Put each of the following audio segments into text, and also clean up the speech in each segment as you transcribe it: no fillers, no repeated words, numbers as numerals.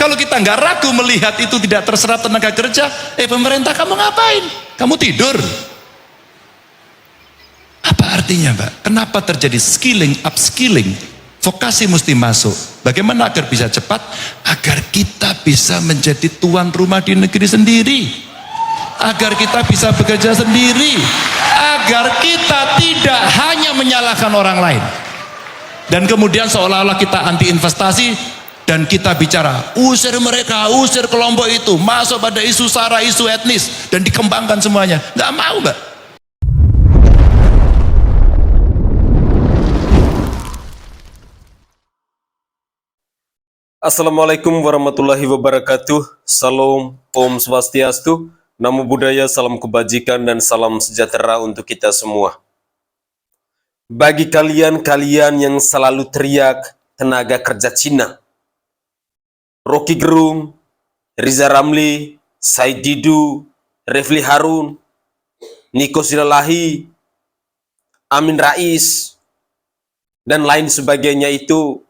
Kalau kita nggak ragu melihat itu tidak terserap tenaga kerja, pemerintah kamu ngapain? Kamu tidur. Apa artinya, Mbak? Kenapa terjadi skilling, upskilling? Vokasi mesti masuk. Bagaimana agar bisa cepat? Agar kita bisa menjadi tuan rumah di negeri sendiri. Agar kita bisa bekerja sendiri. Agar kita tidak hanya menyalahkan orang lain. Dan kemudian seolah-olah kita anti investasi dan kita bicara usir mereka, usir kelompok itu, masuk pada isu sara, isu etnis dan dikembangkan semuanya. Nggak mau, Mbak. Assalamualaikum warahmatullahi wabarakatuh. Salam, Om Swastiastu, Namo Buddhaya, salam kebajikan dan salam sejahtera untuk kita semua. Bagi kalian yang selalu teriak tenaga kerja Cina, Rocky Gerung, Riza Ramli, Said Didu, Refli Harun, Niko Silalahi, Amin Rais, dan lain sebagainya itu,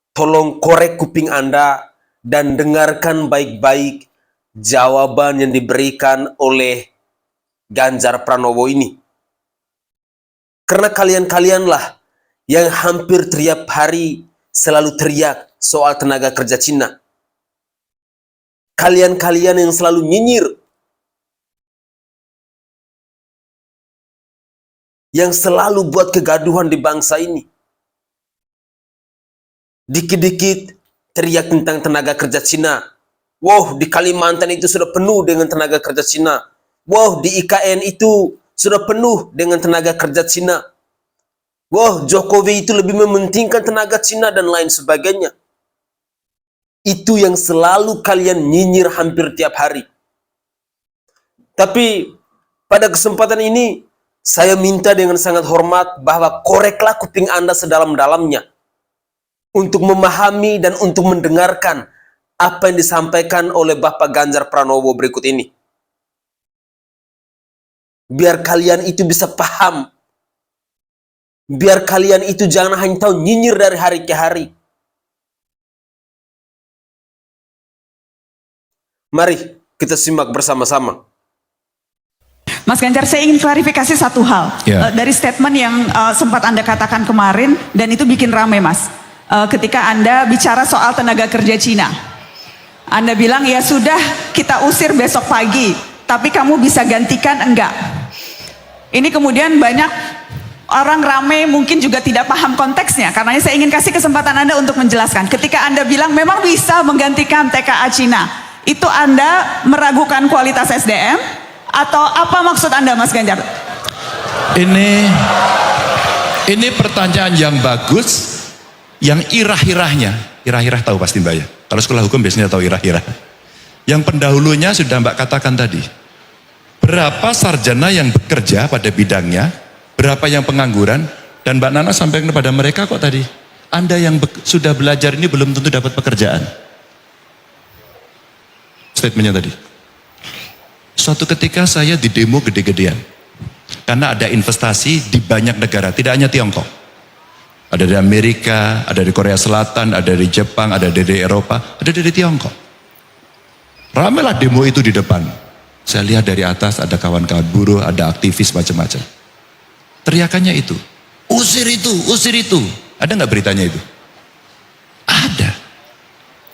tolong korek kuping Anda dan dengarkan baik-baik jawaban yang diberikan oleh Ganjar Pranowo ini. Karena kalian-kalianlah yang hampir tiap hari selalu teriak soal tenaga kerja Cina. Kalian-kalian yang selalu nyinyir, yang selalu buat kegaduhan di bangsa ini. Dikit-dikit teriak tentang tenaga kerja Cina. Wow, di Kalimantan itu sudah penuh dengan tenaga kerja Cina. Wow, di IKN itu sudah penuh dengan tenaga kerja Cina. Wow, Jokowi itu lebih mementingkan tenaga Cina dan lain sebagainya. Itu yang selalu kalian nyinyir hampir tiap hari. Tapi pada kesempatan ini saya minta dengan sangat hormat bahwa koreklah kuping Anda sedalam-dalamnya untuk memahami dan untuk mendengarkan apa yang disampaikan oleh Bapak Ganjar Pranowo berikut ini. Biar kalian itu bisa paham. Biar kalian itu jangan hanya tahu nyinyir dari hari ke hari. Mari kita simak bersama-sama. Mas Ganjar, saya ingin klarifikasi satu hal. Dari statement yang sempat Anda katakan kemarin, dan itu bikin rame, Mas. Ketika Anda bicara soal tenaga kerja Cina. Anda bilang, ya sudah kita usir besok pagi, tapi kamu bisa gantikan enggak? Ini kemudian banyak orang rame mungkin juga tidak paham konteksnya. Karena saya ingin kasih kesempatan Anda untuk menjelaskan. Ketika Anda bilang memang bisa menggantikan TKA Cina, itu Anda meragukan kualitas SDM? Atau apa maksud Anda, Mas Ganjar? Ini pertanyaan yang bagus, yang irah-irahnya, irah-irah tahu pasti Mbak ya. Kalau sekolah hukum biasanya tahu irah-irah. Yang pendahulunya sudah Mbak katakan tadi. Berapa sarjana yang bekerja pada bidangnya, berapa yang pengangguran, dan Mbak Nana sampaikan kepada mereka kok tadi, Anda yang sudah belajar ini belum tentu dapat pekerjaan. Statementnya tadi. Suatu ketika saya di demo gede-gedean. Karena ada investasi di banyak negara, tidak hanya Tiongkok. Ada dari Amerika, ada dari Korea Selatan, ada dari Jepang, ada dari Eropa, ada dari Tiongkok. Ramailah demo itu di depan. Saya lihat dari atas ada kawan-kawan buruh, ada aktivis macam-macam. Teriakannya itu, usir itu, usir itu. Ada nggak beritanya itu? Ada.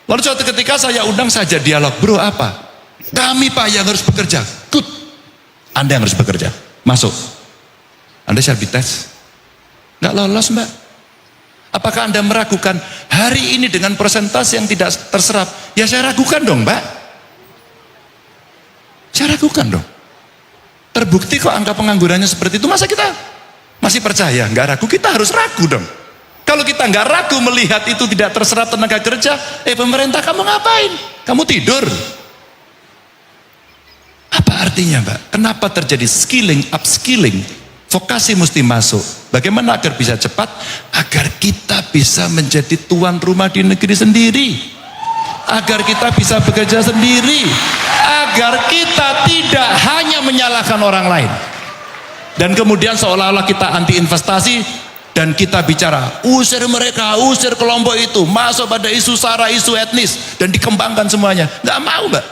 Lalu suatu ketika saya undang saja dialog, bro apa? Kami Pak yang harus bekerja. Good. Anda yang harus bekerja. Masuk. Anda shall be tes. Nggak lolos Mbak. Apakah Anda meragukan hari ini dengan persentase yang tidak terserap? Ya saya ragukan dong Mbak. Saya ragukan dong. Terbukti kok angka penganggurannya seperti itu. Masa kita masih percaya? Nggak ragu, kita harus ragu dong. Kalau kita nggak ragu melihat itu tidak terserap tenaga kerja, pemerintah kamu ngapain? Kamu tidur. Apa artinya Mbak? Kenapa terjadi skilling, upskilling? Vokasi mesti masuk. Bagaimana agar bisa cepat? Agar kita bisa menjadi tuan rumah di negeri sendiri. Agar kita bisa bekerja sendiri. Agar kita tidak hanya menyalahkan orang lain. Dan kemudian seolah-olah kita anti investasi dan kita bicara, usir mereka, usir kelompok itu, masuk pada isu SARA, isu etnis, dan dikembangkan semuanya. Nggak mau, Mbak.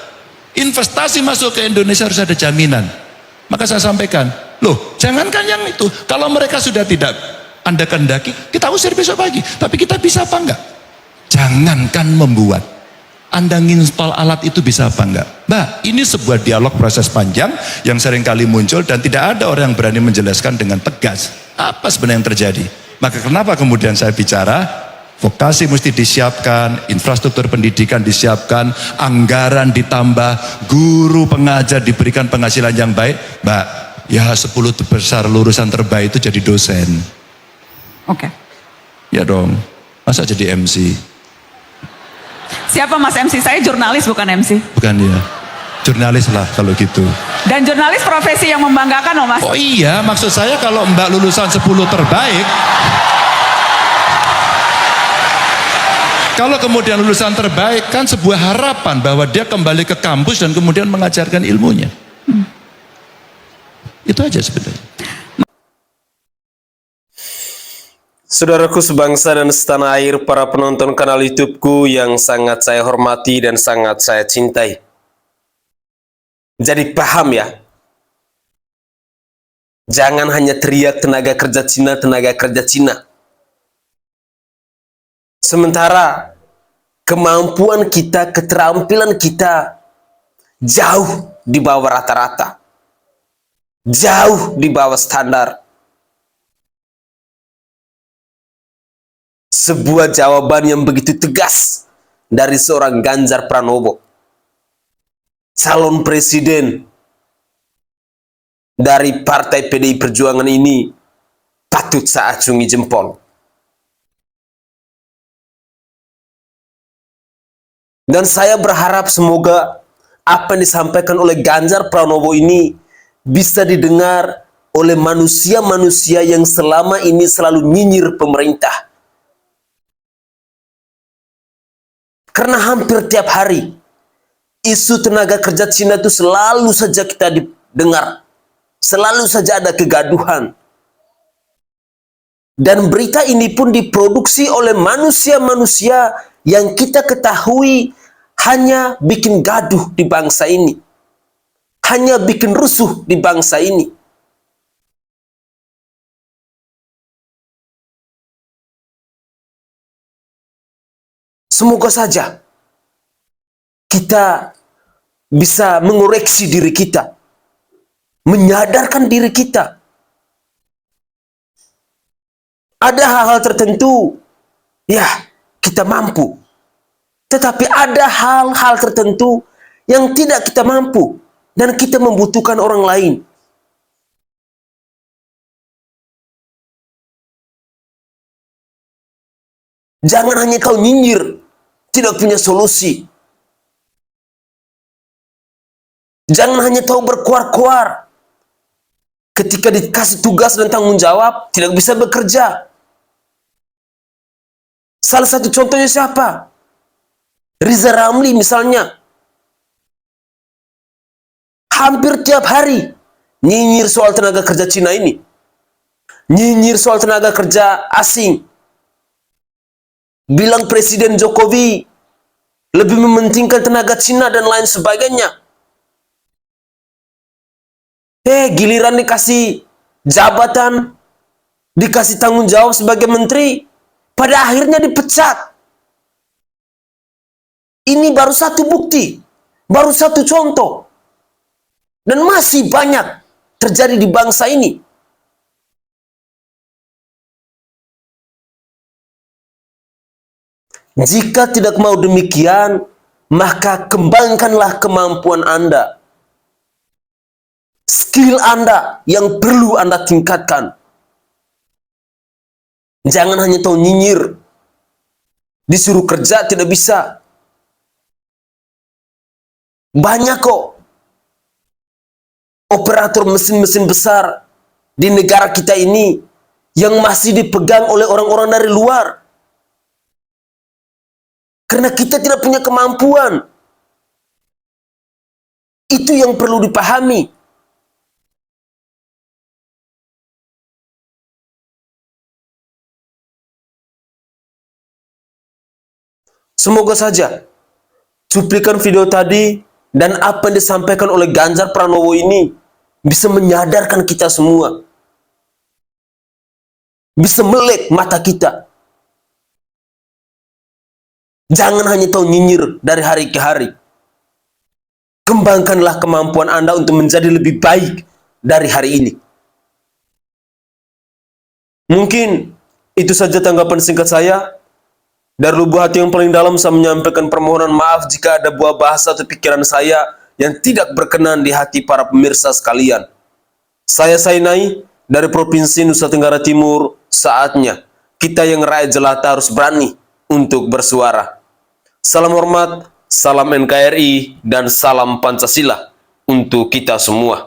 Investasi masuk ke Indonesia harus ada jaminan. Maka saya sampaikan, loh, jangankan yang itu, kalau mereka sudah tidak Anda kehendaki, kita usir besok pagi. Tapi kita bisa apa enggak? Jangankan membuat, Anda nginstall alat itu bisa apa enggak? Mbak, ini sebuah dialog proses panjang yang sering kali muncul dan tidak ada orang yang berani menjelaskan dengan tegas apa sebenarnya yang terjadi. Maka kenapa kemudian saya bicara vokasi mesti disiapkan, infrastruktur pendidikan disiapkan, anggaran ditambah, guru pengajar diberikan penghasilan yang baik. Mbak, ya 10 besar lulusan terbaik itu jadi dosen. Oke. Ya dong, masa jadi MC? Siapa Mas MC? Saya jurnalis bukan MC. Bukan ya, jurnalis lah kalau gitu. Dan jurnalis profesi yang membanggakan loh Mas. Oh iya, maksud saya kalau Mbak lulusan 10 terbaik, kalau kemudian lulusan terbaik kan sebuah harapan bahwa dia kembali ke kampus dan kemudian mengajarkan ilmunya. Itu aja sebenarnya. Saudaraku sebangsa dan setanah air, para penonton kanal YouTubeku yang sangat saya hormati dan sangat saya cintai. Jadi paham ya, jangan hanya teriak tenaga kerja Cina, tenaga kerja Cina. Sementara kemampuan kita, keterampilan kita jauh di bawah rata-rata, jauh di bawah standar. Sebuah jawaban yang begitu tegas dari seorang Ganjar Pranowo, calon presiden dari Partai PDI Perjuangan ini, patut saya acungi jempol. Dan saya berharap semoga apa yang disampaikan oleh Ganjar Pranowo ini bisa didengar oleh manusia-manusia yang selama ini selalu nyinyir pemerintah. Karena hampir tiap hari isu tenaga kerja Cina itu selalu saja kita dengar. Selalu saja ada kegaduhan. Dan berita ini pun diproduksi oleh manusia-manusia yang kita ketahui hanya bikin gaduh di bangsa ini. Hanya bikin rusuh di bangsa ini. Semoga saja kita bisa mengoreksi diri kita, menyadarkan diri kita. Ada hal-hal tertentu, ya kita mampu. Tetapi ada hal-hal tertentu yang tidak kita mampu dan kita membutuhkan orang lain. Jangan hanya kau nyinyir, tidak punya solusi. Jangan hanya tahu berkuar-kuar. Ketika dikasih tugas dan tanggung jawab, tidak bisa bekerja. Salah satu contohnya siapa? Riza Ramli misalnya. Hampir tiap hari nyinyir soal tenaga kerja Cina ini. Nyinyir soal tenaga kerja asing. Bilang Presiden Jokowi lebih mementingkan tenaga Cina dan lain sebagainya. Giliran dikasih jabatan, dikasih tanggung jawab sebagai menteri, pada akhirnya dipecat. Ini baru satu bukti, baru satu contoh. Dan masih banyak terjadi di bangsa ini. Jika tidak mau demikian, maka kembangkanlah kemampuan Anda. Skill Anda yang perlu Anda tingkatkan. Jangan hanya tahu nyinyir. Disuruh kerja tidak bisa. Banyak kok operator mesin-mesin besar di negara kita ini yang masih dipegang oleh orang-orang dari luar. Karena kita tidak punya kemampuan. Itu yang perlu dipahami. Semoga saja cuplikan video tadi dan apa yang disampaikan oleh Ganjar Pranowo ini bisa menyadarkan kita semua, bisa melek mata kita. Jangan hanya tahu nyinyir dari hari ke hari. Kembangkanlah kemampuan Anda untuk menjadi lebih baik dari hari ini. Mungkin itu saja tanggapan singkat saya. Dari lubuk hati yang paling dalam saya menyampaikan permohonan maaf jika ada buah bahasa atau pikiran saya yang tidak berkenan di hati para pemirsa sekalian. Saya Sainai dari Provinsi Nusa Tenggara Timur. Saatnya kita yang rakyat jelata harus berani untuk bersuara. Salam hormat, salam NKRI, dan salam Pancasila untuk kita semua.